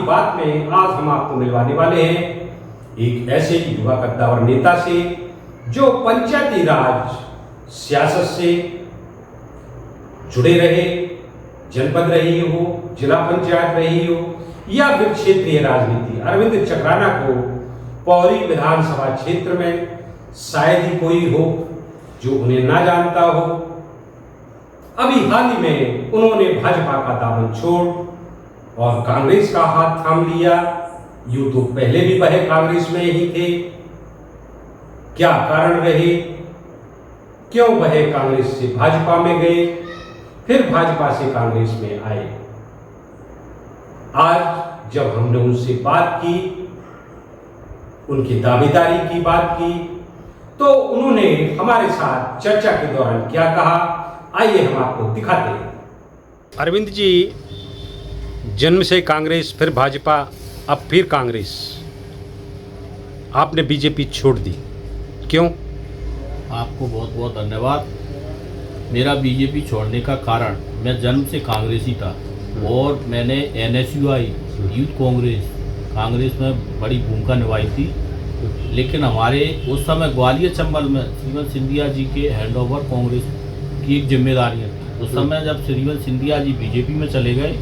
बात में आज हम आपको मिलवाने वाले हैं एक ऐसे युवा कद्दावर नेता से जो पंचायती राज सियासत से जुड़े रहे, जनपद रही हो, जिला पंचायत रही हो या फिर क्षेत्रीय राजनीति। अरविंद चकराना को पौरी विधानसभा क्षेत्र में शायद ही कोई हो जो उन्हें ना जानता हो। अभी हाल ही में उन्होंने भाजपा का दामन छोड़ और कांग्रेस का हाथ थाम लिया। यूं तो पहले भी वह कांग्रेस में ही थे, क्या कारण रहे, क्यों वह कांग्रेस से भाजपा में गए, फिर भाजपा से कांग्रेस में आए। आज जब हमने उनसे बात की, उनकी दावेदारी की बात की, तो उन्होंने हमारे साथ चर्चा के दौरान क्या कहा, आइए हम आपको दिखाते हैं। अरविंद जी, जन्म से कांग्रेस, फिर भाजपा, अब फिर कांग्रेस, आपने बीजेपी छोड़ दी, क्यों? आपको बहुत बहुत धन्यवाद। मेरा बीजेपी छोड़ने का कारण, मैं जन्म से कांग्रेसी था और मैंने NSUI यूथ कांग्रेस में बड़ी भूमिका निभाई थी। लेकिन हमारे उस समय ग्वालियर चंबल में श्रीमंत सिंधिया जी के हैंडओवर कांग्रेस की एक जिम्मेदारियाँ थी। उस समय जब श्रीमंत सिंधिया जी बीजेपी में चले गए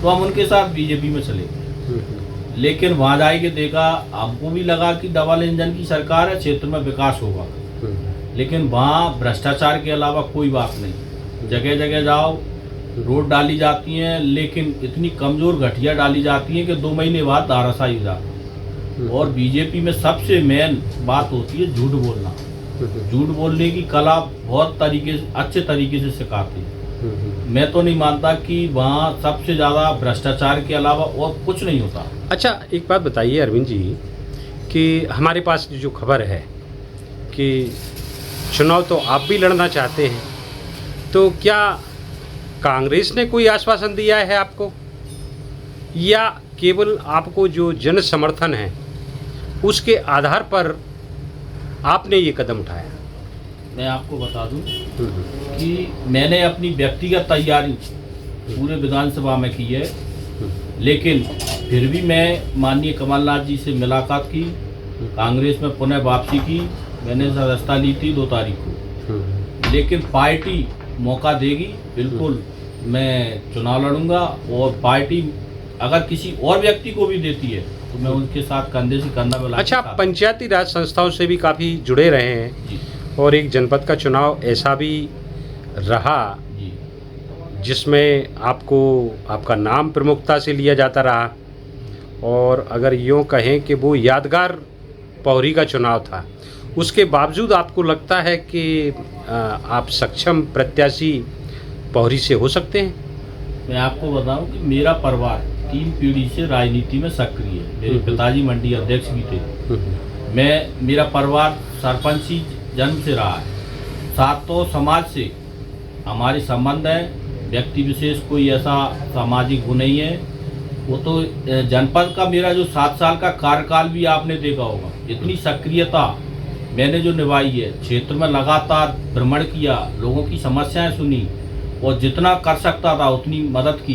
तो हम उनके साथ बीजेपी में चले गए। लेकिन वहाँ जाए के देखा, हमको भी लगा कि डबल इंजन की सरकार है, क्षेत्र में विकास होगा। लेकिन वहाँ भ्रष्टाचार के अलावा कोई बात नहीं। जगह जगह जाओ, रोड डाली जाती हैं, लेकिन इतनी कमज़ोर घटिया डाली जाती हैं कि 2 महीने बाद धाराशायी हो जाती। और बीजेपी में सबसे मेन बात होती है झूठ बोलना। झूठ बोलने की कला बहुत अच्छे तरीके से सिखाती है। मैं तो नहीं मानता कि वहाँ सबसे ज़्यादा भ्रष्टाचार के अलावा और कुछ नहीं होता। अच्छा, एक बात बताइए अरविंद जी कि हमारे पास जो खबर है कि चुनाव तो आप भी लड़ना चाहते हैं, तो क्या कांग्रेस ने कोई आश्वासन दिया है आपको, या केवल आपको जो जन समर्थन है उसके आधार पर आपने ये कदम उठाया? मैं आपको बता दूं कि मैंने अपनी व्यक्तिगत तैयारी पूरे विधानसभा में की है, लेकिन फिर भी मैं माननीय कमलनाथ जी से मुलाकात की, कांग्रेस में पुनः वापसी की। मैंने सदस्यता ली थी 2 तारीख को। लेकिन पार्टी मौका देगी, बिल्कुल मैं चुनाव लड़ूंगा। और पार्टी अगर किसी और व्यक्ति को भी देती है तो मैं उनके साथ कंधे से कंधा मिला। अच्छा, आप पंचायती राज संस्थाओं से भी काफ़ी जुड़े रहे हैं जी। और एक जनपद का चुनाव ऐसा भी रहा जी, जिसमें आपका नाम प्रमुखता से लिया जाता रहा, और अगर यूँ कहें कि वो यादगार पौरी का चुनाव था, उसके बावजूद आपको लगता है कि आप सक्षम प्रत्याशी पौरी से हो सकते हैं? मैं आपको बताऊं कि मेरा परिवार 3 पीढ़ी से राजनीति में सक्रिय है। मेरे पिताजी मंडी अध्यक्ष भी थे। मेरा परिवार सरपंची जन्म से रहा है। सातों समाज से हमारे संबंध है। व्यक्ति विशेष कोई ऐसा सामाजिक गुण नहीं है। वो तो जनपद का मेरा जो 7 साल का कार्यकाल भी आपने देखा होगा। इतनी सक्रियता मैंने जो निभाई है, क्षेत्र में लगातार भ्रमण किया, लोगों की समस्याएं सुनी और जितना कर सकता था उतनी मदद की,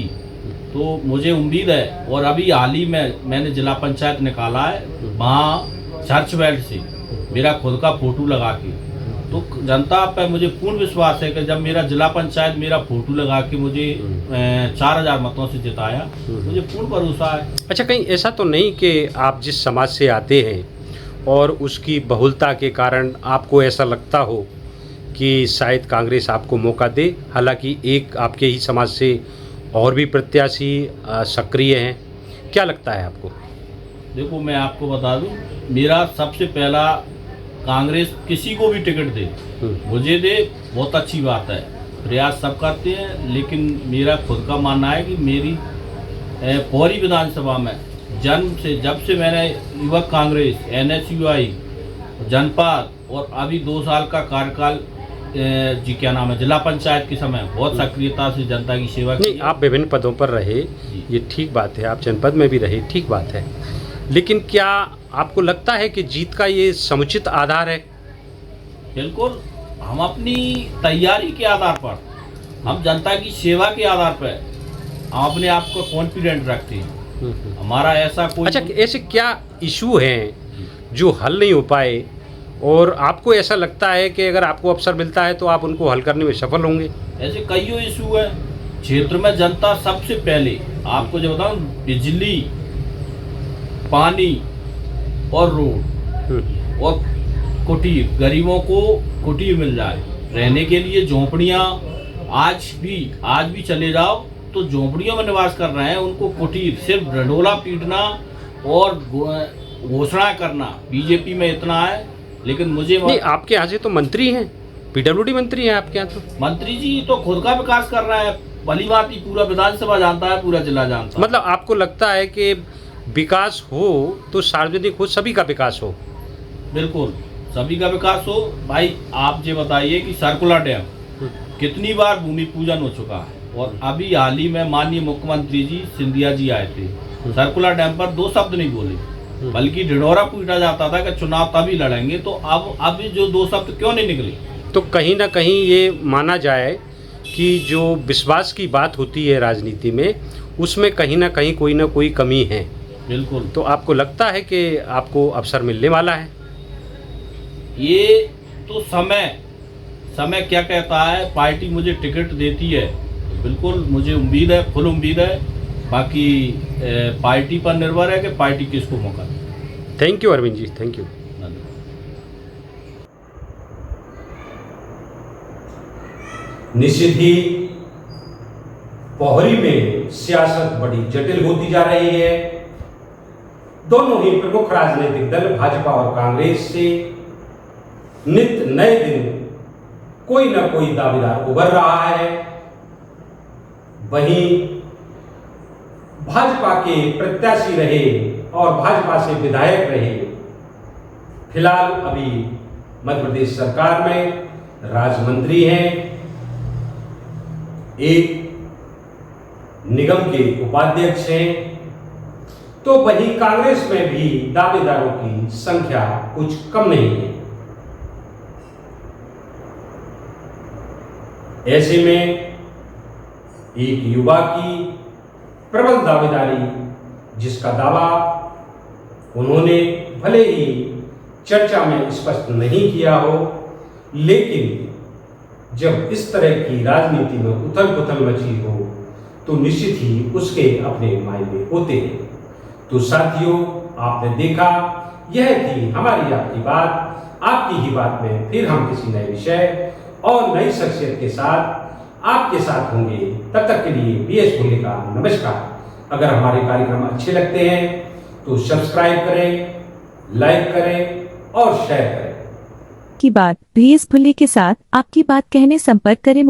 तो मुझे उम्मीद है। और अभी हाल ही में मैंने जिला पंचायत निकाला है, वहाँ चर्च बेल्ट से मेरा खुद का फोटो लगा के, तो जनता पर मुझे पूर्ण विश्वास है कि जब मेरा जिला पंचायत मेरा फोटो लगा के मुझे 4000 मतों से जिताया, मुझे पूर्ण भरोसा है। अच्छा, कहीं ऐसा तो नहीं कि आप जिस समाज से आते हैं और उसकी बहुलता के कारण आपको ऐसा लगता हो कि शायद कांग्रेस आपको मौका दे, हालांकि एक आपके ही समाज से और भी प्रत्याशी सक्रिय हैं, क्या लगता है आपको? देखो, मैं आपको बता दूं, मेरा सबसे पहला कांग्रेस किसी को भी टिकट दे, मुझे दे, बहुत अच्छी बात है। प्रयास सब करते हैं, लेकिन मेरा खुद का मानना है कि मेरी पौरी विधानसभा में जन्म से, जब से मैंने युवक कांग्रेस, NSUI जनपद और अभी 2 साल का कार्यकाल क्या नाम है, जिला पंचायत के समय बहुत सक्रियता से जनता की सेवा की। नहीं, आप विभिन्न पदों पर रहे, ये ठीक बात है, आप जनपद में भी रहे, ठीक बात है, लेकिन क्या आपको लगता है कि जीत का ये समुचित आधार है? बिल्कुल, हम अपनी तैयारी के आधार पर, हम जनता की सेवा के आधार पर हम अपने आप को कॉन्फिडेंट रखते हैं। हमारा ऐसा कोई अच्छा, ऐसे क्या इशू हैं जो हल नहीं हो पाए और आपको ऐसा लगता है कि अगर आपको अवसर मिलता है तो आप उनको हल करने में सफल होंगे? ऐसे कई इशू है क्षेत्र में। जनता सबसे पहले आपको जो बताऊं, बिजली, पानी और रोड और कुटीर, गरीबों को कुटीर मिल जाए रहने के लिए। झोंपड़ियां आज भी चले जाओ तो झोंपड़ियों में निवास कर रहे हैं, उनको कुटीर, सिर्फ ढंढोला पीटना और घोषणा करना बीजेपी में इतना है। लेकिन मुझे नहीं, आपके यहाँ से तो मंत्री हैं, पीडब्ल्यूडी मंत्री हैं आपके यहाँ तो। मंत्री जी तो खुद का विकास कर रहे हैं, भली बात ही पूरा विधानसभा जानता है, पूरा जिला जानता है। मतलब आपको लगता है कि विकास हो तो सार्वजनिक हो, सभी का विकास हो? बिल्कुल सभी का विकास हो। भाई आप ये बताइए कि सर्कुलर डैम कितनी बार भूमि पूजन हो चुका है, और अभी हाल ही में माननीय मुख्यमंत्री जी सिंधिया जी आए थे, सर्कुलर डैम पर 2 शब्द नहीं बोले, बल्कि ढिढोरा पीटा जाता था कि चुनाव तभी लड़ेंगे। तो अब जो 2 शब्द क्यों नहीं निकले? तो कहीं ना कहीं ये माना जाए कि जो विश्वास की बात होती है राजनीति में, उसमें कहीं ना कोई कमी है। बिल्कुल। तो आपको लगता है कि आपको अवसर मिलने वाला है? ये तो समय क्या कहता है। पार्टी मुझे टिकट देती है, बिल्कुल मुझे उम्मीद है, फुल उम्मीद है। बाकी पार्टी पर निर्भर है कि पार्टी किसको मौका दे। Thank you Arvind ji, thank you. निश्चित ही पोहरी में सियासत बड़ी जटिल होती जा रही है। दोनों ही प्रमुख राजनीतिक दल भाजपा और कांग्रेस से नित नए दिन कोई ना कोई दावेदार उभर रहा है। वहीं भाजपा के प्रत्याशी रहे और भाजपा से विधायक रहे, फिलहाल अभी मध्य प्रदेश सरकार में राज्य मंत्री हैं, एक निगम के उपाध्यक्ष हैं। तो वहीं कांग्रेस में भी दावेदारों की संख्या कुछ कम नहीं है। ऐसे में एक युवा की प्रबल दावेदारी, जिसका दावा उन्होंने भले ही चर्चा में स्पष्ट नहीं किया हो, लेकिन जब इस तरह की राजनीति में उथल पुथल मची हो तो निश्चित ही उसके अपने मायने होते हैं। तो साथियों, आपने देखा, यह थी हमारी आपकी बात, आपकी ही बात में फिर हम किसी नए विषय और नई शख्सियत के साथ आपके साथ होंगे। तब तक के लिए बीएस भुल्ले का नमस्कार। अगर हमारे कार्यक्रम अच्छे लगते हैं तो सब्सक्राइब करें, लाइक करें और शेयर करें। की बात बीएस भुल्ले के साथ आपकी बात कहने संपर्क करें।